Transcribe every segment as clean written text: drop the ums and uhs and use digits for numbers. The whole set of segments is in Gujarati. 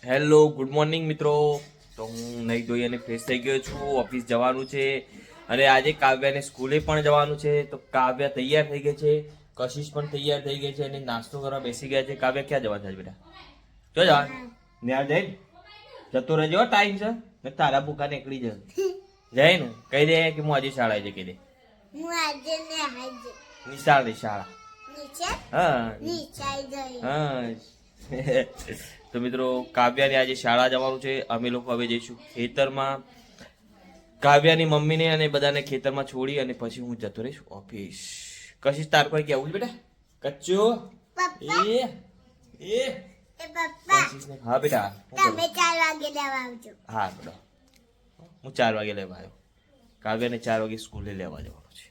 હેલો ગુડ મોર્નિંગ મિત્રો. તો હું નહીં ધોઈ અને ફ્રેશ થઈ ગયો છું. ઓફિસ જવાનું છે અને આજે કાવ્યાને સ્કૂલે પણ જવાનું છે. તો કાવ્યા તૈયાર થઈ ગઈ છે, કશિશ પણ તૈયાર થઈ ગઈ છે અને નાસ્તો કરવા બેસી ગયા છે. કાવ્યા ક્યાં જવાનું છે બેટા? જો જવાનું ન્યા જઈને જતો રહેજો, ટાઈમ છે ને તારા ભૂખા નીકળી જાય. જાય ને કહી દે કે હું આજે શાળાએ જઈ, કહી દે નિશાળ શાળા. હા તો મિત્રો કાવ્યાને આજે શાળા જવાનું છે. અમે લોકો હવે જઈશું ખેતરમાં. કાવ્યાની મમ્મીને અને બધાને ખેતરમાં છોડી અને પછી હું જતો રહીશ ઓફિસ. કશિશ તાર કોઈ કેવું છે બેટા? કચ્ચો હા બેટા તમે 4 વાગે લેવા આવજો. હા બેટા હું 4 વાગે લેવા આવ્યો. કાવ્યાને 4 વાગે સ્કૂલે લેવા જવાનું છે.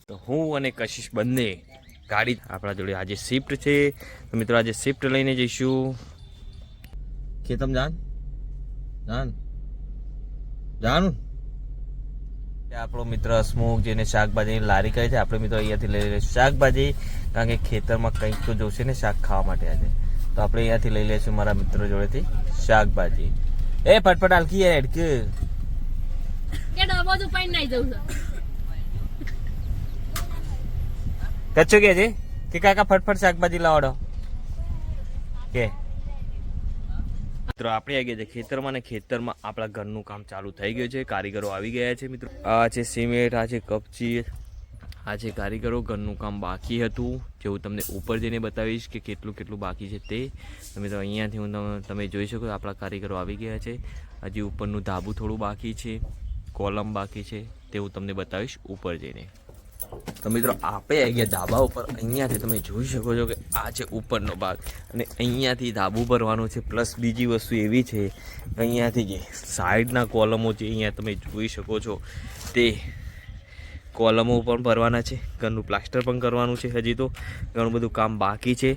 તો હું અને કશિશ બંને ગાડી આપણા જોડે આજે શિફ્ટ છે. તો મિત્રો આજે શિફ્ટ લઈને જઈશું ખેતમ. જાનું આપણો મિત્ર હસમુખ જેને શાકભાજીની લારી કહે છે. આપણે મિત્રો અહીંયાથી લઈ લઈશું શાકભાજી, કારણ કે ખેતરમાં કંઈક તો જોશે ને શાક ખાવા માટે આજે. તો આપણે અહીંયાથી લઈ લઈશું મારા મિત્રો જોડેથી શાકભાજી. એ ફટફટ હાલકી હેડ કે ડબો તો પાઈ નાઈ જવું કચ્છો કે છે કે કાકા ફટફટ શાકભાજી લાવડો કે મિત્રો આપણે આવી ગયા છે ખેતરમાં. ને ખેતરમાં આપણા ઘરનું કામ ચાલુ થઈ ગયું છે. કારીગરો આવી ગયા છે મિત્રો. આ છે સિમેન્ટ, આ છે કપચી, આ છે કારીગરો. ઘરનું કામ બાકી હતું જેવું તમને ઉપર જઈને બતાવીશ કે કેટલું કેટલું બાકી છે તે. મિત્રો અહીંયાથી હું તમે જોઈ શકો આપણા કારીગરો આવી ગયા છે. હજી ઉપરનું ધાબુ થોડું બાકી છે, કોલમ બાકી છે, તેવું તમને બતાવીશ ઉપર જઈને. તો મિત્રો આપણે આવી ગયા ધાબા ઉપર. અહીંયાથી તમે જોઈ શકો છો કે આ છે ઉપરનો ભાગ અને અહીંયાથી ધાબુ ભરવાનું છે. પ્લસ બીજી વસ્તુ એવી છે અહીંયાથી જે સાઈડના કોલમો છે અહીંયા તમે જોઈ શકો છો તે કોલમો પણ ભરવાના છે. ઘરનું પ્લાસ્ટર પણ કરવાનું છે. હજી તો ઘણું બધું કામ બાકી છે.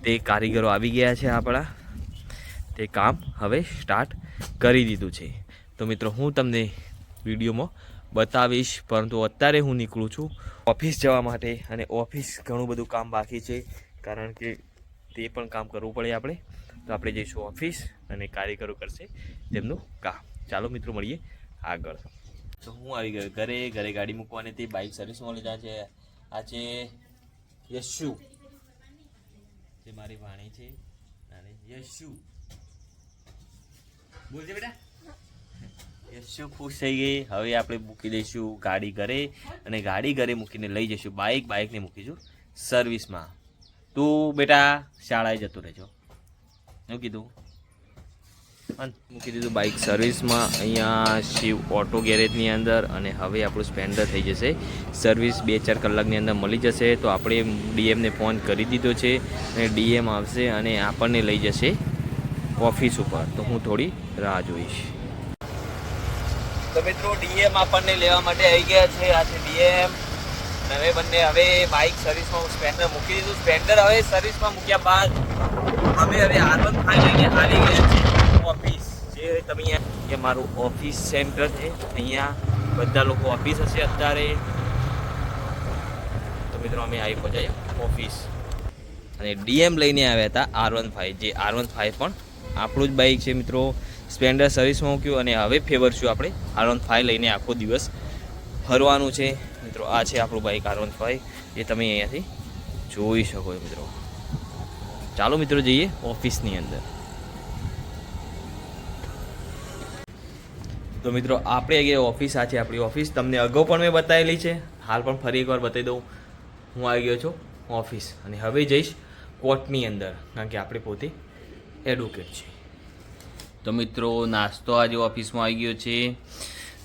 તે કારીગરો આવી ગયા છે આપણા. તે કામ હવે સ્ટાર્ટ કરી દીધું છે. તો મિત્રો હું તમને વિડીયોમાં બતાવીશ, પરંતુ અત્યારે હું નીકળું છું ઓફિસ જવા માટે. અને ઓફિસ ઘણું બધું કામ બાકી છે, કારણ કે તે પણ કામ કરવું પડે આપણે. તો આપણે જઈશું ઓફિસ અને કારીગરો કરશે તેમનું કામ. ચાલો મિત્રો મળીએ આગળ. તો હું આવી ગયો ઘરે. ઘરે ગાડી મૂકવાની હતી, બાઇક સર્વિસમાં લીધા છે. આ છે યશુ, જે મારી વાણી છે. યશુ બોલજે બેટા. યશુ ખુશ થઈ ગઈ. હવે આપણે મૂકી દઈશું ગાડી ઘરે અને ગાડી ઘરે મૂકીને લઈ જઈશું બાઇકને મૂકીશું સર્વિસમાં. તું બેટા શાળાએ જતો રહેજો. શું કીધું? મૂકી દીધું બાઇક સર્વિસમાં અહીંયા શિવ ઓટો ગેરેજની અંદર. અને હવે આપણું સ્પેન્ડર થઈ જશે સર્વિસ. 2-4 કલાકની અંદર મળી જશે. તો આપણે ડીએમને ફોન કરી દીધો છે અને ડીએમ આવશે અને આપણને લઈ જશે ઓફિસ ઉપર. તો હું થોડી રાહ જોઈશ. તો મિત્રો ડીએમ આપણને લેવા માટે આવી ગયા છે. આ છે ડીએમ. હવે બંને હવે બાઇક સર્વિસમાં સ્પેન્ડર મૂકી દીધું. સ્પેન્ડર હવે સર્વિસમાં મૂક્યા બાદ હવે R15 લઈને આવી ગયા છે ઓફિસ. જે તમે અહીંયા એ મારું ઓફિસ સેન્ટર છે. અહીંયા બધા લોકો ઓફિસ હશે અત્યારે. તો મિત્રો અમે આવી પહોંચ્યા ઓફિસ અને ડીએમ લઈને આવ્યા હતા R15. જે R15 પણ આપણું જ બાઇક છે મિત્રો. સ્પેન્ડર સર્વિસમાં મૂક્યું અને હવે ફેવરશું આપણે R15 લઈને આખો દિવસ ફરવાનું છે મિત્રો. આ છે આપણું બાઇક R15, જે તમે અહીંયાથી જોઈ શકો છો મિત્રો. ચાલો મિત્રો જઈએ ઓફિસની અંદર. તો મિત્રો આપણે અહીંયા ઓફિસ, આ છે આપણી ઓફિસ. તમને અગાઉ પણ મેં બતાવેલી છે, હાલ પણ ફરી એકવાર બતાવી દઉં. હું આવી ગયો છું ઓફિસ અને હવે જઈશ કોર્ટની અંદર, કારણ કે આપણે પોતે એડવોકેટ છે. તો મિત્રો નાસ્તો આજે ઓફિસમાં આવી ગયો છે.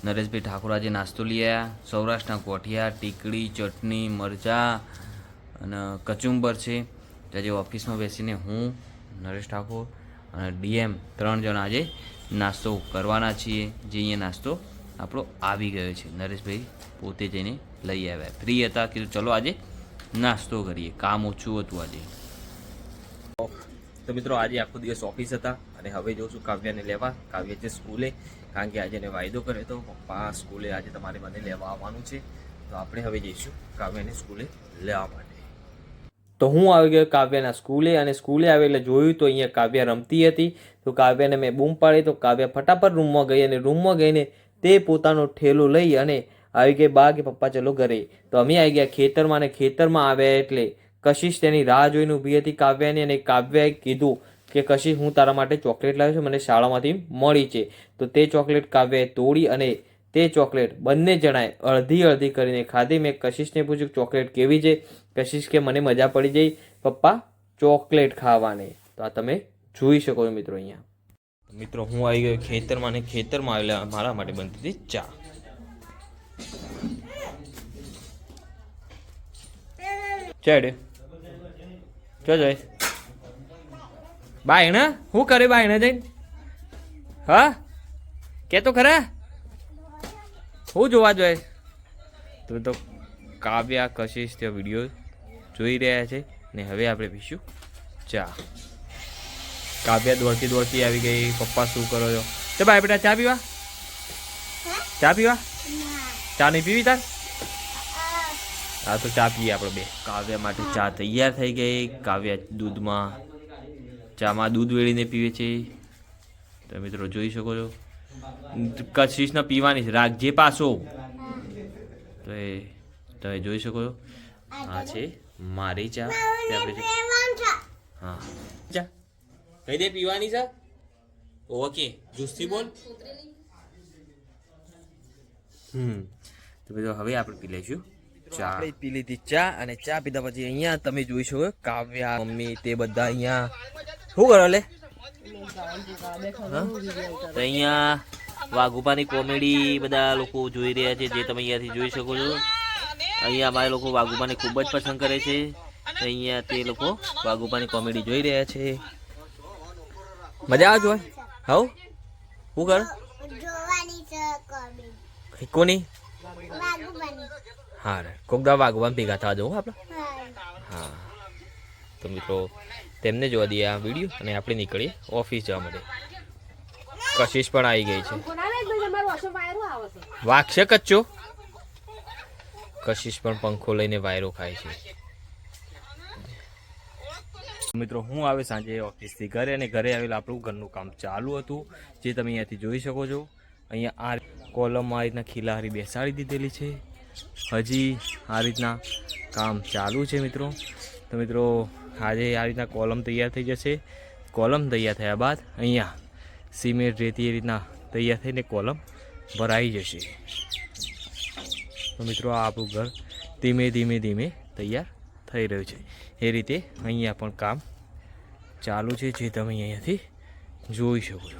નરેશભાઈ ઠાકોર આજે નાસ્તો લઈ આવ્યા. સૌરાષ્ટ્રના કોઠિયા, ટીકડી, ચટણી, મરચાં અને કચુંબર છે. તો આજે ઓફિસમાં બેસીને હું, નરેશ ઠાકોર અને ડીએમ 3 જણા આજે નાસ્તો કરવાના છીએ. જે અહીંયા નાસ્તો આપણો આવી ગયો છે. નરેશભાઈ પોતે જઈને લઈ આવ્યા. ફ્રી હતા, કીધું ચલો આજે નાસ્તો કરીએ. કામ ઓછું હતું આજે. તો મિત્રો આજે આખો દિવસ ઓફિસ હતા અને હવે જઉં છું કાવ્યાને લેવા. કાવ્ય છે સ્કૂલે, કારણ કે આજે એને વાયદો કર્યો હતો પપ્પા સ્કૂલે આજે તમારે મને લેવા આવવાનું છે. તો આપણે હવે જઈશું કાવ્યાને સ્કૂલે લેવા માટે. તો હું આવી ગયો કાવ્યાના સ્કૂલે, અને સ્કૂલે આવી એટલે જોયું તો અહીંયા કાવ્યા રમતી હતી. તો કાવ્યાને મેં બૂમ પાડી, તો કાવ્યા ફટાફટ રૂમમાં ગઈ, અને રૂમમાં ગઈને તે પોતાનો ઠેલો લઈ અને આવી ગઈ બા કે પપ્પા ચલો ઘરે. તો અમે આવી ગયા ખેતરમાં, અને ખેતરમાં આવ્યા એટલે કશિશ તેની રાહ જોઈને ઊભી હતી કાવ્યાની, અને કાવ્યાએ કીધું કે કશિશ હું તારા માટે ચોકલેટ લાવ્યો છું, મને શાળામાંથી મળી છે. તો તે ચોકલેટ કાવ્યાએ તોડી અને તે ચોકલેટ બંને જણાએ અડધી અડધી કરીને ખાધી. મેં કશિશને પૂછ્યું ચોકલેટ કેવી છે? કશિશ કે મને મજા પડી જઈ પપ્પા ચોકલેટ ખાવાની. તો આ તમે જોઈ શકો છો મિત્રો. અહીંયા મિત્રો હું આવી ગયો ખેતરમાં, અને ખેતરમાં આવેલા મારા માટે બનતી હતી ચા. ચડે ચો જાય બાયણ શું કરે બાયણ જઈને? હા કે તો ખરા હું જોવા જોઈએ? તો કાવ્યા કશિશ તે વિડીયો જોઈ રહ્યા છે, ને હવે આપણે પીશું ચા. કાવ્યા દોડતી દોડતી આવી ગઈ. પપ્પા શું કરો છો? તો ભાઈ બેટા ચા પીવા? ચા પીવા? ચા નહીં પીવી તાર? હા તો ચા પીએ આપણે બે. કાવ્યા માટે ચા તૈયાર થઈ ગઈ. કાવ્યા દૂધમાં ચામાં દૂધ વેળીને પીવે છે. તો મિત્રો જોઈ શકો છો. કશિશને પીવાની છે, રાખજે પાછો. તો એ તમે જોઈ શકો છો. આ છે મારી ચા. હા ચા કઈ દે પીવાની છે. ઓકે જુસ્તી બોલ. તો મિત્રો હવે આપણે પી લઈશું ચા. આપણે પી લીધી ચા, અને ચા પીધા પછી અહીંયા તમે જોઈ શકો કાવ્યા મમ્મી તે બધા અહીંયા શું કરો લે? તો અહીંયા વાઘુપાની કોમેડી બધા લોકો જોઈ રહ્યા છે, જે તમે અહીંયાથી જોઈ શકો છો. અહીંયા અમારા લોકો વાઘુપાને ખૂબ જ પસંદ કરે છે. અહીંયા તે લોકો વાઘુપાની કોમેડી જોઈ રહ્યા છે. મજા આવે જોવા? હાઉ શું કર જોવાની છે કોમેડી. કોની? વાઘુબાની. હા કોક દા વાઘુપાન ભેગા થવા જવું આપણે. હા. હા તો મિત્રો તેમને જોવા દઈએ આ વિડીયો, અને આપણે નીકળીએ ઓફિસ જવા માટે. કશિશ પણ આવી ગઈ છે. વાગશે કચ્ચો. કશિશ પણ પંખો લઈને વાયરો ખાય છે. મિત્રો હું આવે સાંજે ઓફિસથી ઘરે, અને ઘરે આવેલા આપણું ઘરનું કામ ચાલુ હતું, જે તમે અહીંયાથી જોઈ શકો છો. અહીંયા આ કોલમમાં આ રીતના ખીલાહારી બેસાડી દીધેલી છે. હજી આ રીતના કામ ચાલુ છે મિત્રો. તો મિત્રો આજે આ રીતના કોલમ તૈયાર થઈ જશે. કોલમ તૈયાર થયા બાદ અહીંયા સિમેન્ટ રેતી એ રીતના તૈયાર થઈને કોલમ ભરાઈ જશે. તો મિત્રો આ આપણું ઘર ધીમે ધીમે ધીમે તૈયાર થઈ રહ્યું છે. એ રીતે અહીંયા પણ કામ ચાલુ છે, જે તમે અહીંયાથી જોઈ શકો છો.